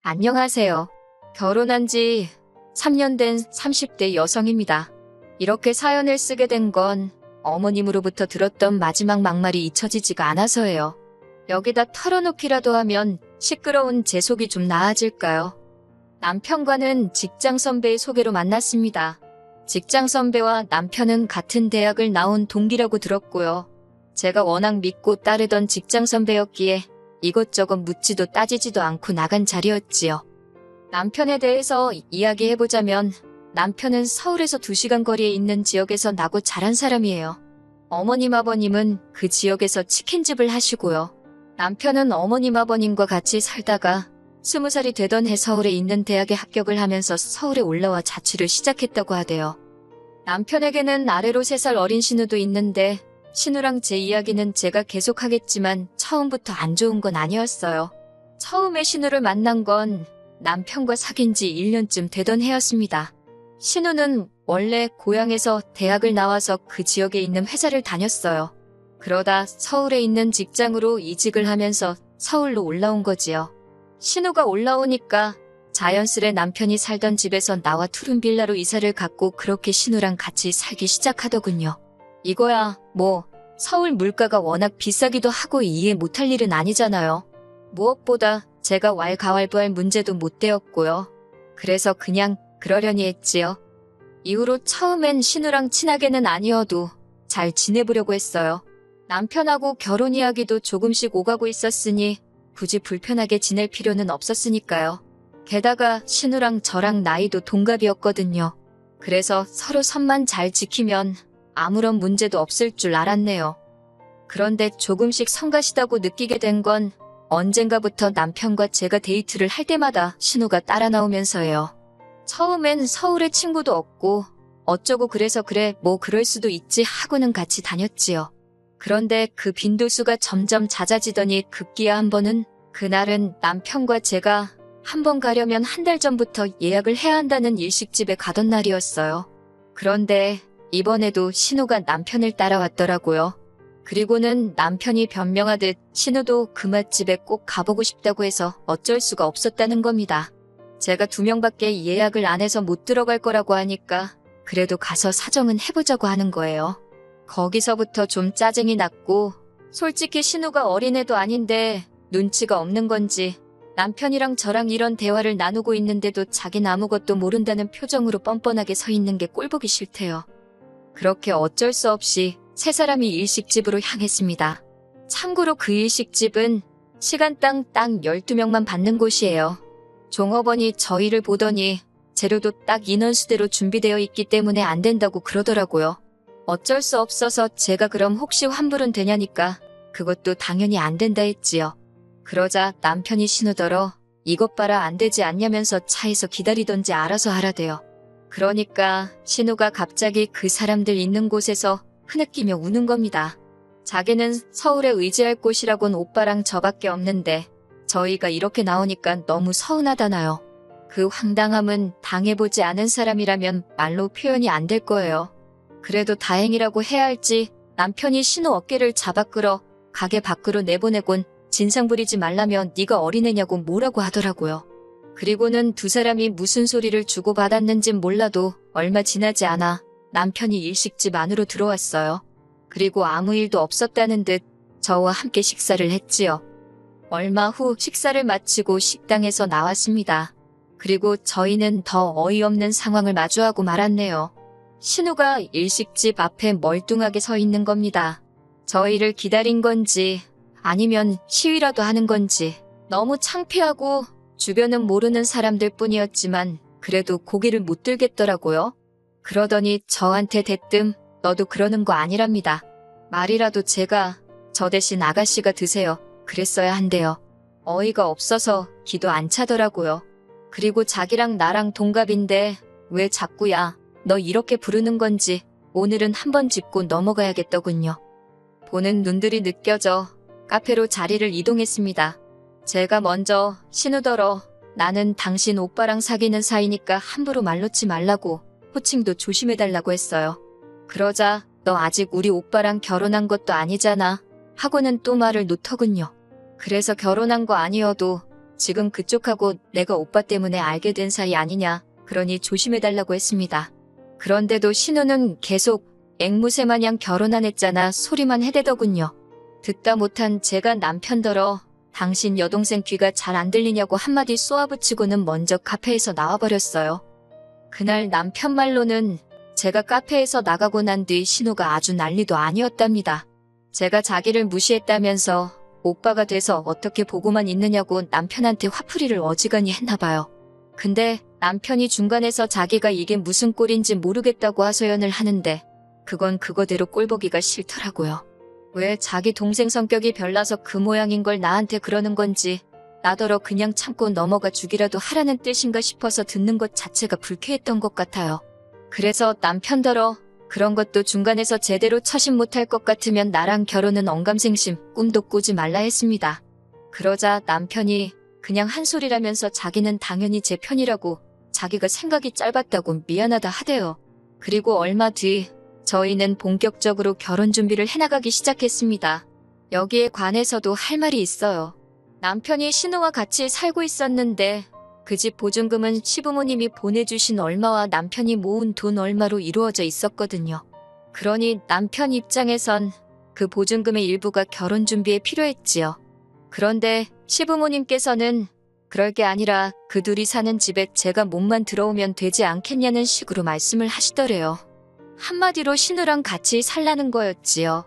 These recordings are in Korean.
안녕하세요. 결혼한 지 3년 된 30대 여성입니다. 이렇게 사연을 쓰게 된 건 어머님으로부터 들었던 마지막 막말이 잊혀지지가 않아서예요. 여기다 털어놓기라도 하면 시끄러운 제 속이 좀 나아질까요? 남편과는 직장 선배의 소개로 만났습니다. 직장 선배와 남편은 같은 대학을 나온 동기라고 들었고요. 제가 워낙 믿고 따르던 직장 선배였기에 이것저것 묻지도 따지지도 않고 나간 자리였지요. 남편에 대해서 이야기해보자면 남편은 서울에서 2시간 거리에 있는 지역에서 나고 자란 사람이에요. 어머님 아버님은 그 지역에서 치킨집을 하시고요. 남편은 어머님 아버님과 같이 살다가 20살이 되던 해 서울에 있는 대학에 합격을 하면서 서울에 올라와 자취를 시작했다고 하대요. 남편에게는 아래로 3살 어린 신우도 있는데 신우랑 제 이야기는 제가 계속하겠지만 처음부터 안 좋은 건 아니었어요. 처음에 신우를 만난 건 남편과 사귄 지 1년쯤 되던 해였습니다. 신우는 원래 고향에서 대학을 나와서 그 지역에 있는 회사를 다녔어요. 그러다 서울에 있는 직장으로 이직을 하면서 서울로 올라온 거지요. 신우가 올라오니까 자연스레 남편이 살던 집에서 나와 투룸빌라로 이사를 갔고 그렇게 신우랑 같이 살기 시작하더군요. 이거야 뭐 서울 물가가 워낙 비싸기도 하고 이해 못할 일은 아니잖아요. 무엇보다 제가 왈가왈부할 문제도 못 되었고요. 그래서 그냥 그러려니 했지요. 이후로 처음엔 신우랑 친하게는 아니어도 잘 지내보려고 했어요. 남편하고 결혼 이야기도 조금씩 오가고 있었으니 굳이 불편하게 지낼 필요는 없었으니까요. 게다가 신우랑 저랑 나이도 동갑이었거든요. 그래서 서로 선만 잘 지키면 아무런 문제도 없을 줄 알았네요. 그런데 조금씩 성가시다고 느끼게 된 건 언젠가부터 남편과 제가 데이트를 할 때마다 신우가 따라 나오면서예요. 처음엔 서울에 친구도 없고 어쩌고 그래서 그래 뭐 그럴 수도 있지 하고는 같이 다녔지요. 그런데 그 빈도수가 점점 잦아지더니 급기야 한 번은 그날은 남편과 제가 한 번 가려면 1달 전부터 예약을 해야 한다는 일식집에 가던 날이었어요. 그런데 이번에도 신우가 남편을 따라왔더라고요. 그리고는 남편이 변명하듯 신우도 그 맛집에 꼭 가보고 싶다고 해서 어쩔 수가 없었다는 겁니다. 제가 2명밖에 예약을 안 해서 못 들어갈 거라고 하니까 그래도 가서 사정은 해보자고 하는 거예요. 거기서부터 좀 짜증이 났고 솔직히 신우가 어린애도 아닌데 눈치가 없는 건지 남편이랑 저랑 이런 대화를 나누고 있는데도 자긴 아무것도 모른다는 표정으로 뻔뻔하게 서 있는 게 꼴보기 싫대요. 그렇게 어쩔 수 없이 3사람이 일식집으로 향했습니다. 참고로 그 일식집은 시간당 딱 12명만 받는 곳이에요. 종업원이 저희를 보더니 재료도 딱 인원수대로 준비되어 있기 때문에 안 된다고 그러더라고요. 어쩔 수 없어서 제가 그럼 혹시 환불은 되냐니까 그것도 당연히 안 된다 했지요. 그러자 남편이 신우더러 이것 봐라 안 되지 않냐면서 차에서 기다리던지 알아서 하라대요. 그러니까 신우가 갑자기 그 사람들 있는 곳에서 흐느끼며 우는 겁니다. 자기는 서울에 의지할 곳이라곤 오빠랑 저밖에 없는데 저희가 이렇게 나오니까 너무 서운하다나요. 그 황당함은 당해보지 않은 사람이라면 말로 표현이 안 될 거예요. 그래도 다행이라고 해야 할지 남편이 신우 어깨를 잡아 끌어 가게 밖으로 내보내곤 진상 부리지 말라며 네가 어린애냐고 뭐라고 하더라고요. 그리고는 2사람이 무슨 소리를 주고받았는진 몰라도 얼마 지나지 않아 남편이 일식집 안으로 들어왔어요. 그리고 아무 일도 없었다는 듯 저와 함께 식사를 했지요. 얼마 후 식사를 마치고 식당에서 나왔습니다. 그리고 저희는 더 어이없는 상황을 마주하고 말았네요. 신우가 일식집 앞에 멀뚱하게 서 있는 겁니다. 저희를 기다린 건지 아니면 시위라도 하는 건지 너무 창피하고 주변은 모르는 사람들 뿐이었지만 그래도 고개를 못 들겠더라고요. 그러더니 저한테 대뜸 너도 그러는 거 아니랍니다. 말이라도 제가 저 대신 아가씨가 드세요. 그랬어야 한대요. 어이가 없어서 기도 안 차더라고요. 그리고 자기랑 나랑 동갑인데 왜 자꾸야 너 이렇게 부르는 건지 오늘은 한번 짚고 넘어가야겠더군요. 보는 눈들이 느껴져 카페로 자리를 이동했습니다. 제가 먼저 신우더러 나는 당신 오빠랑 사귀는 사이니까 함부로 말 놓지 말라고 호칭도 조심해달라고 했어요. 그러자 너 아직 우리 오빠랑 결혼한 것도 아니잖아 하고는 또 말을 놓더군요. 그래서 결혼한 거 아니어도 지금 그쪽하고 내가 오빠 때문에 알게 된 사이 아니냐. 그러니 조심해달라고 했습니다. 그런데도 신우는 계속 앵무새 마냥 결혼 안 했잖아 소리만 해대더군요. 듣다 못한 제가 남편더러 당신 여동생 귀가 잘 안 들리냐고 한마디 쏘아붙이고는 먼저 카페에서 나와버렸어요. 그날 남편 말로는 제가 카페에서 나가고 난 뒤 신우가 아주 난리도 아니었답니다. 제가 자기를 무시했다면서 오빠가 돼서 어떻게 보고만 있느냐고 남편한테 화풀이를 어지간히 했나봐요. 근데 남편이 중간에서 자기가 이게 무슨 꼴인지 모르겠다고 하소연을 하는데 그건 그거대로 꼴보기가 싫더라고요. 왜 자기 동생 성격이 별나서 그 모양인 걸 나한테 그러는 건지 나더러 그냥 참고 넘어가 주기라도 하라는 뜻인가 싶어서 듣는 것 자체가 불쾌했던 것 같아요. 그래서 남편더러 그런 것도 중간에서 제대로 처신 못할 것 같으면 나랑 결혼은 언감생심 꿈도 꾸지 말라 했습니다. 그러자 남편이 그냥 한 소리라면서 자기는 당연히 제 편이라고 자기가 생각이 짧았다고 미안하다 하대요. 그리고 얼마 뒤 저희는 본격적으로 결혼 준비를 해나가기 시작했습니다. 여기에 관해서도 할 말이 있어요. 남편이 신우와 같이 살고 있었는데 그 집 보증금은 시부모님이 보내주신 얼마와 남편이 모은 돈 얼마로 이루어져 있었거든요. 그러니 남편 입장에선 그 보증금의 일부가 결혼 준비에 필요했지요. 그런데 시부모님께서는 그럴 게 아니라 그 둘이 사는 집에 제가 몸만 들어오면 되지 않겠냐는 식으로 말씀을 하시더래요. 한마디로 신우랑 같이 살라는 거였지요.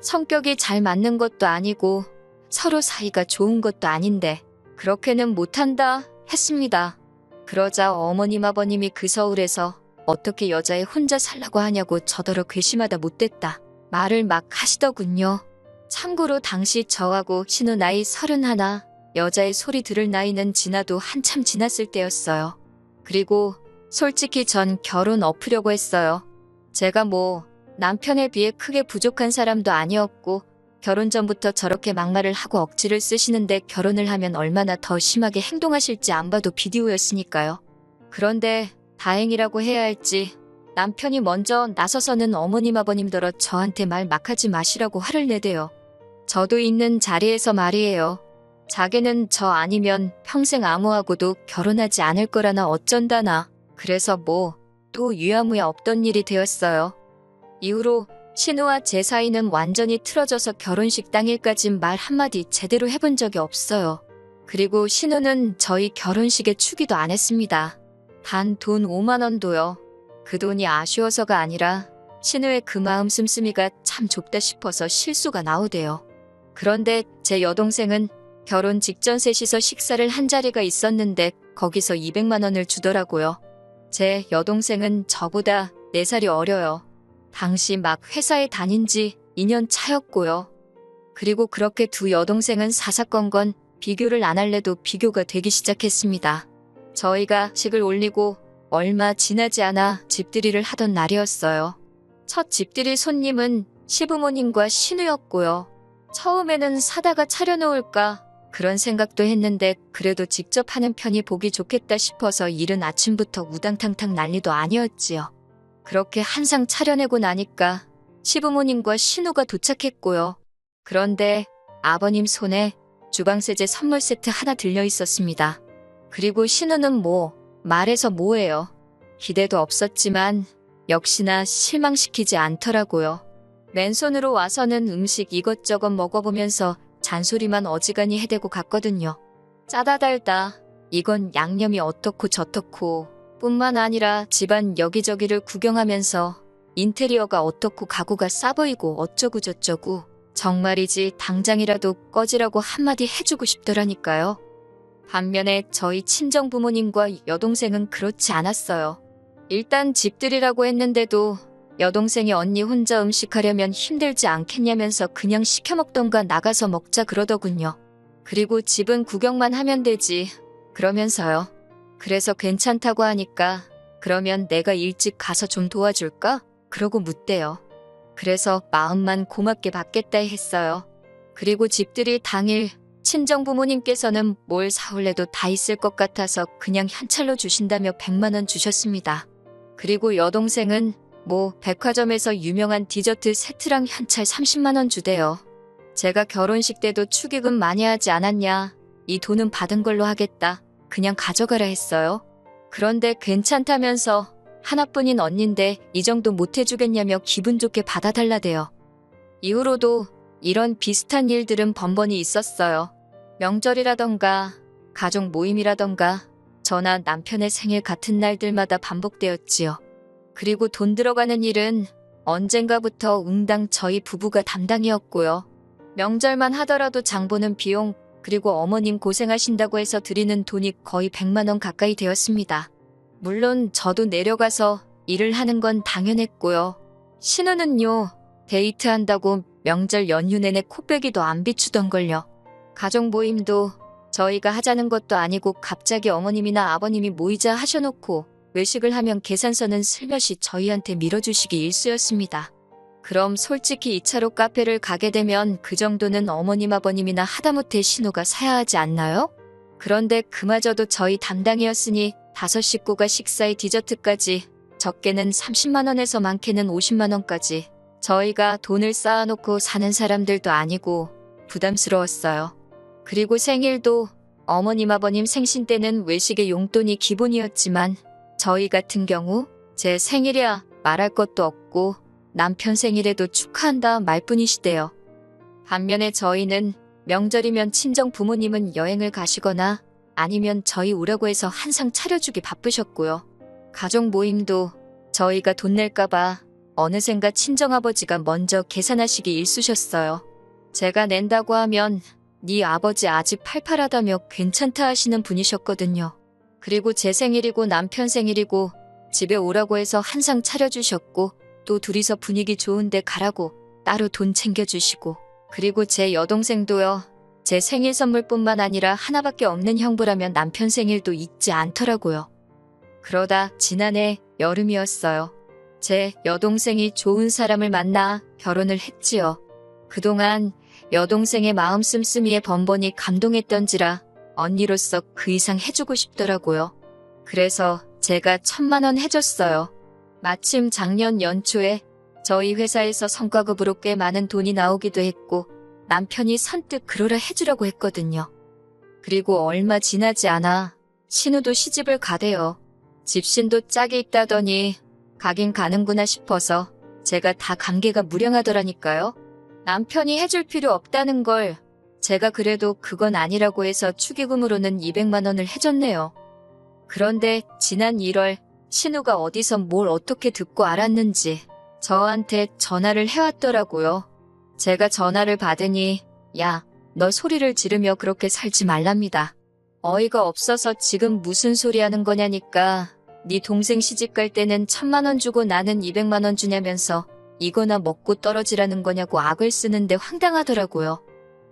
성격이 잘 맞는 것도 아니고 서로 사이가 좋은 것도 아닌데 그렇게는 못한다 했습니다. 그러자 어머님 아버님이 그 서울에서 어떻게 여자애 혼자 살라고 하냐고 저더러 괘씸하다 못됐다 말을 막 하시더군요. 참고로 당시 저하고 신우 나이 31, 여자의 소리 들을 나이는 지나도 한참 지났을 때였어요. 그리고 솔직히 전 결혼 엎으려고 했어요. 제가 뭐 남편에 비해 크게 부족한 사람도 아니었고 결혼 전부터 저렇게 막말을 하고 억지를 쓰시는데 결혼을 하면 얼마나 더 심하게 행동하실지 안 봐도 비디오였으니까요. 그런데 다행이라고 해야 할지 남편이 먼저 나서서는 어머님 아버님더러 저한테 말 막 하지 마시라고 화를 내대요. 저도 있는 자리에서 말이에요. 자기는 저 아니면 평생 아무하고도 결혼하지 않을 거라나 어쩐다나. 그래서 뭐 또 유야무야 없던 일이 되었어요. 이후로 신우와 제 사이는 완전히 틀어져서 결혼식 당일까진 말 한마디 제대로 해본 적이 없어요. 그리고 신우는 저희 결혼식에 추기도 안 했습니다. 단 돈 5만 원도요. 그 돈이 아쉬워서가 아니라 신우의 그 마음 씀씀이가 참 좁다 싶어서 실수가 나오대요. 그런데 제 여동생은 결혼 직전 셋이서 식사를 한 자리가 있었는데 거기서 200만 원을 주더라고요. 제 여동생은 저보다 4살이 어려요. 당시 막 회사에 다닌 지 2년 차였고요. 그리고 그렇게 두 여동생은 사사건건 비교를 안 할래도 비교가 되기 시작했습니다. 저희가 식을 올리고 얼마 지나지 않아 집들이를 하던 날이었어요. 첫 집들이 손님은 시부모님과 신우였고요. 처음에는 사다가 차려놓을까 그런 생각도 했는데 그래도 직접 하는 편이 보기 좋겠다 싶어서 이른 아침부터 우당탕탕 난리도 아니었지요. 그렇게 한 상 차려내고 나니까 시부모님과 신우가 도착했고요. 그런데 아버님 손에 주방세제 선물 세트 하나 들려 있었습니다. 그리고 신우는 뭐 말해서 뭐예요. 기대도 없었지만 역시나 실망시키지 않더라고요. 맨손으로 와서는 음식 이것저것 먹어보면서 잔소리만 어지간히 해대고 갔거든요. 짜다 달다. 이건 양념이 어떻고 저떻고 뿐만 아니라 집안 여기저기를 구경하면서 인테리어가 어떻고 가구가 싸 보이고 어쩌고 저쩌고 정말이지 당장이라도 꺼지라고 한마디 해주고 싶더라니까요. 반면에 저희 친정부모님과 여동생은 그렇지 않았어요. 일단 집들이라고 했는데도 여동생이 언니 혼자 음식하려면 힘들지 않겠냐면서 그냥 시켜먹던가 나가서 먹자 그러더군요. 그리고 집은 구경만 하면 되지 그러면서요. 그래서 괜찮다고 하니까 그러면 내가 일찍 가서 좀 도와줄까? 그러고 묻대요. 그래서 마음만 고맙게 받겠다 했어요. 그리고 집들이 당일 친정부모님께서는 뭘 사올래도 다 있을 것 같아서 그냥 현찰로 주신다며 100만 원 주셨습니다. 그리고 여동생은 뭐 백화점에서 유명한 디저트 세트랑 현찰 30만 원 주대요. 제가 결혼식 때도 축의금 많이 하지 않았냐. 이 돈은 받은 걸로 하겠다. 그냥 가져가라 했어요. 그런데 괜찮다면서 하나뿐인 언니인데 이 정도 못 해주겠냐며 기분 좋게 받아달라대요. 이후로도 이런 비슷한 일들은 번번이 있었어요. 명절이라던가 가족 모임이라던가 저나 남편의 생일 같은 날들마다 반복되었지요. 그리고 돈 들어가는 일은 언젠가부터 응당 저희 부부가 담당이었고요. 명절만 하더라도 장 보는 비용 그리고 어머님 고생하신다고 해서 드리는 돈이 거의 100만 원 가까이 되었습니다. 물론 저도 내려가서 일을 하는 건 당연했고요. 신우는요. 데이트한다고 명절 연휴 내내 코빼기도 안 비추던걸요. 가족 모임도 저희가 하자는 것도 아니고 갑자기 어머님이나 아버님이 모이자 하셔놓고 외식을 하면 계산서는 슬며시 저희한테 밀어주시기 일쑤였습니다. 그럼 솔직히 2차로 카페를 가게 되면 그 정도는 어머님 아버님이나 하다못해 신우가 사야 하지 않나요? 그런데 그마저도 저희 담당이었으니 5 식구가 식사에 디저트까지 적게는 30만 원에서 많게는 50만 원까지 저희가 돈을 쌓아놓고 사는 사람들도 아니고 부담스러웠어요. 그리고 생일도 어머님 아버님 생신 때는 외식의 용돈이 기본이었지만 저희 같은 경우 제 생일이야 말할 것도 없고 남편 생일에도 축하한다 말뿐이시대요. 반면에 저희는 명절이면 친정 부모님은 여행을 가시거나 아니면 저희 오라고 해서 한상 차려주기 바쁘셨고요. 가족 모임도 저희가 돈 낼까봐 어느샌가 친정아버지가 먼저 계산하시기 일쑤셨어요. 제가 낸다고 하면 네 아버지 아직 팔팔하다며 괜찮다 하시는 분이셨거든요. 그리고 제 생일이고 남편 생일이고 집에 오라고 해서 한상 차려주셨고 또 둘이서 분위기 좋은데 가라고 따로 돈 챙겨주시고 그리고 제 여동생도요. 제 생일 선물뿐만 아니라 하나밖에 없는 형부라면 남편 생일도 잊지 않더라고요. 그러다 지난해 여름이었어요. 제 여동생이 좋은 사람을 만나 결혼을 했지요. 그동안 여동생의 마음 씀씀이에 번번이 감동했던지라 언니로서 그 이상 해주고 싶더라고요. 그래서 제가 1,000만 원 해줬어요. 마침 작년 연초에 저희 회사에서 성과급으로 꽤 많은 돈이 나오기도 했고 남편이 선뜻 그러라 해주라고 했거든요. 그리고 얼마 지나지 않아 신우도 시집을 가대요. 집신도 짝이 있다더니 가긴 가는구나 싶어서 제가 다 감개가 무량하더라니까요. 남편이 해줄 필요 없다는 걸 제가 그래도 그건 아니라고 해서 축의금으로는 200만 원을 해줬네요. 그런데 지난 1월 신우가 어디서 뭘 어떻게 듣고 알았는지 저한테 전화를 해왔더라고요. 제가 전화를 받으니 야, 너 소리를 지르며 그렇게 살지 말랍니다. 어이가 없어서 지금 무슨 소리 하는 거냐니까 네 동생 시집갈 때는 1,000만 원 주고 나는 200만 원 주냐면서 이거나 먹고 떨어지라는 거냐고 악을 쓰는데 황당하더라고요.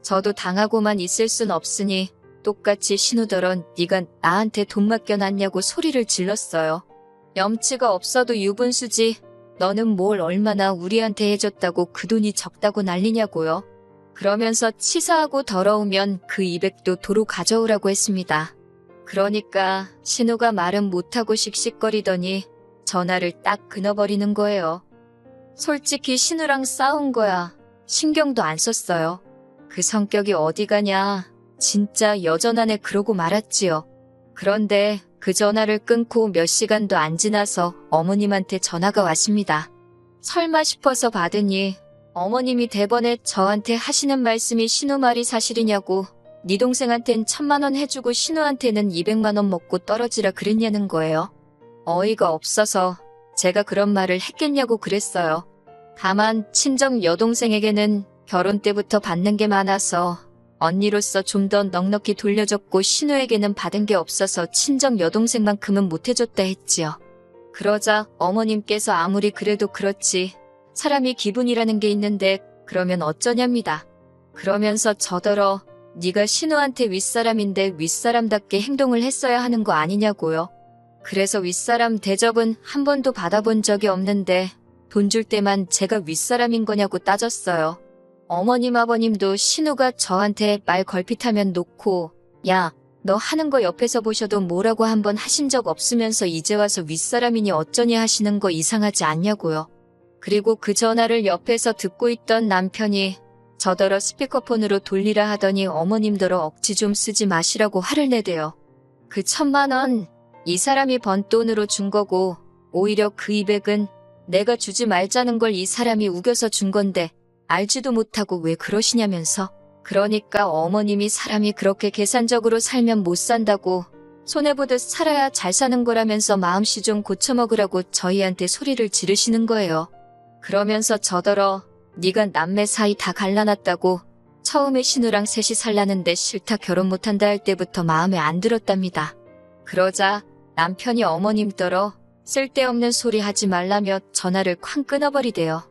저도 당하고만 있을 순 없으니 똑같이 신우더런 네가 나한테 돈 맡겨놨냐고 소리를 질렀어요. 염치가 없어도 유분수지 너는 뭘 얼마나 우리한테 해줬다고 그 돈이 적다고 난리냐고요. 그러면서 치사하고 더러우면 그 200도 도로 가져오라고 했습니다. 그러니까 신우가 말은 못하고 씩씩거리더니 전화를 딱 끊어버리는 거예요. 솔직히 신우랑 싸운 거야. 신경도 안 썼어요. 그 성격이 어디 가냐. 진짜 여전하네 그러고 말았지요. 그런데 그 전화를 끊고 몇 시간도 안 지나서 어머님한테 전화가 왔습니다. 설마 싶어서 받으니 어머님이 대번에 저한테 하시는 말씀이 신우 말이 사실이냐고 네 동생한텐 1,000만 원 해주고 신우한테는 200만 원 먹고 떨어지라 그랬냐는 거예요. 어이가 없어서 제가 그런 말을 했겠냐고 그랬어요. 다만 친정 여동생에게는 결혼 때부터 받는 게 많아서 언니로서 좀 더 넉넉히 돌려줬고 신우에게는 받은 게 없어서 친정 여동생만큼은 못해줬다 했지요. 그러자 어머님께서 아무리 그래도 그렇지 사람이 기분이라는 게 있는데 그러면 어쩌냐입니다. 그러면서 저더러 네가 신우한테 윗사람인데 윗사람답게 행동을 했어야 하는 거 아니냐고요. 그래서 윗사람 대접은 한 번도 받아본 적이 없는데 돈 줄 때만 제가 윗사람인 거냐고 따졌어요. 어머님 아버님도 신우가 저한테 말 걸핏하면 놓고 야, 너 하는 거 옆에서 보셔도 뭐라고 한번 하신 적 없으면서 이제 와서 윗사람이니 어쩌니 하시는 거 이상하지 않냐고요. 그리고 그 전화를 옆에서 듣고 있던 남편이 저더러 스피커폰으로 돌리라 하더니 어머님더러 억지 좀 쓰지 마시라고 화를 내대요. 그 1,000만 원, 이 사람이 번 돈으로 준 거고 오히려 그 200은 내가 주지 말자는 걸 이 사람이 우겨서 준 건데 알지도 못하고 왜 그러시냐면서. 그러니까 어머님이 사람이 그렇게 계산적으로 살면 못 산다고 손해보듯 살아야 잘 사는 거라면서 마음씨 좀 고쳐먹으라고 저희한테 소리를 지르시는 거예요. 그러면서 저더러 네가 남매 사이 다 갈라놨다고 처음에 신우랑 셋이 살라는데 싫다 결혼 못한다 할 때부터 마음에 안 들었답니다. 그러자 남편이 어머님더러 쓸데없는 소리 하지 말라며 전화를 쾅 끊어버리대요.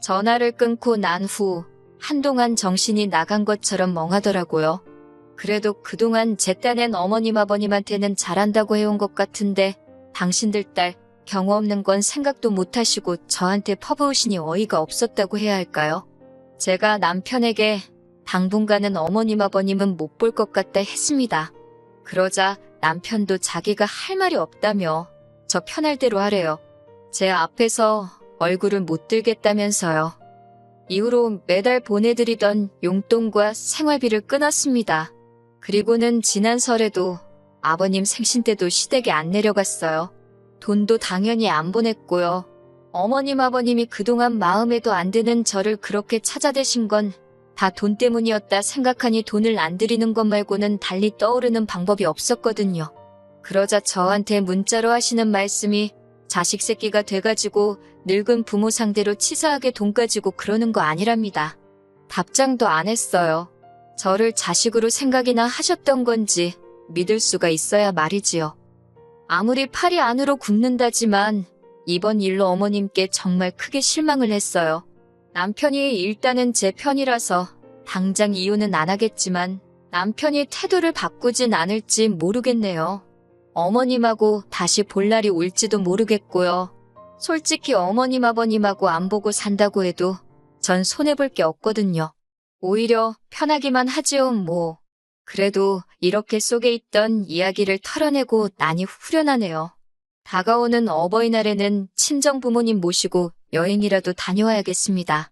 전화를 끊고 난 후 한동안 정신이 나간 것처럼 멍하더라고요. 그래도 그동안 제 딴엔 어머님 아버님한테는 잘한다고 해온 것 같은데 당신들 딸 경우 없는 건 생각도 못하시고 저한테 퍼부으시니 어이가 없었다고 해야 할까요? 제가 남편에게 당분간은 어머님 아버님은 못 볼 것 같다 했습니다. 그러자 남편도 자기가 할 말이 없다며 저 편할 대로 하래요. 제 앞에서 얼굴을 못 들겠다면서요. 이후로 매달 보내드리던 용돈과 생활비를 끊었습니다. 그리고는 지난 설에도 아버님 생신 때도 시댁에 안 내려갔어요. 돈도 당연히 안 보냈고요. 어머님 아버님이 그동안 마음에도 안 드는 저를 그렇게 찾아대신 건 다 돈 때문이었다 생각하니 돈을 안 드리는 것 말고는 달리 떠오르는 방법이 없었거든요. 그러자 저한테 문자로 하시는 말씀이 자식 새끼가 돼가지고 늙은 부모 상대로 치사하게 돈 가지고 그러는 거 아니랍니다. 답장도 안 했어요. 저를 자식으로 생각이나 하셨던 건지 믿을 수가 있어야 말이지요. 아무리 팔이 안으로 굽는다지만 이번 일로 어머님께 정말 크게 실망을 했어요. 남편이 일단은 제 편이라서 당장 이혼은 안 하겠지만 남편이 태도를 바꾸진 않을지 모르겠네요. 어머님하고 다시 볼 날이 올지도 모르겠고요. 솔직히 어머님 아버님하고 안 보고 산다고 해도 전 손해볼 게 없거든요. 오히려 편하기만 하지요 뭐. 그래도 이렇게 속에 있던 이야기를 털어내고 나니 후련하네요. 다가오는 어버이날에는 친정 부모님 모시고 여행이라도 다녀와야겠습니다.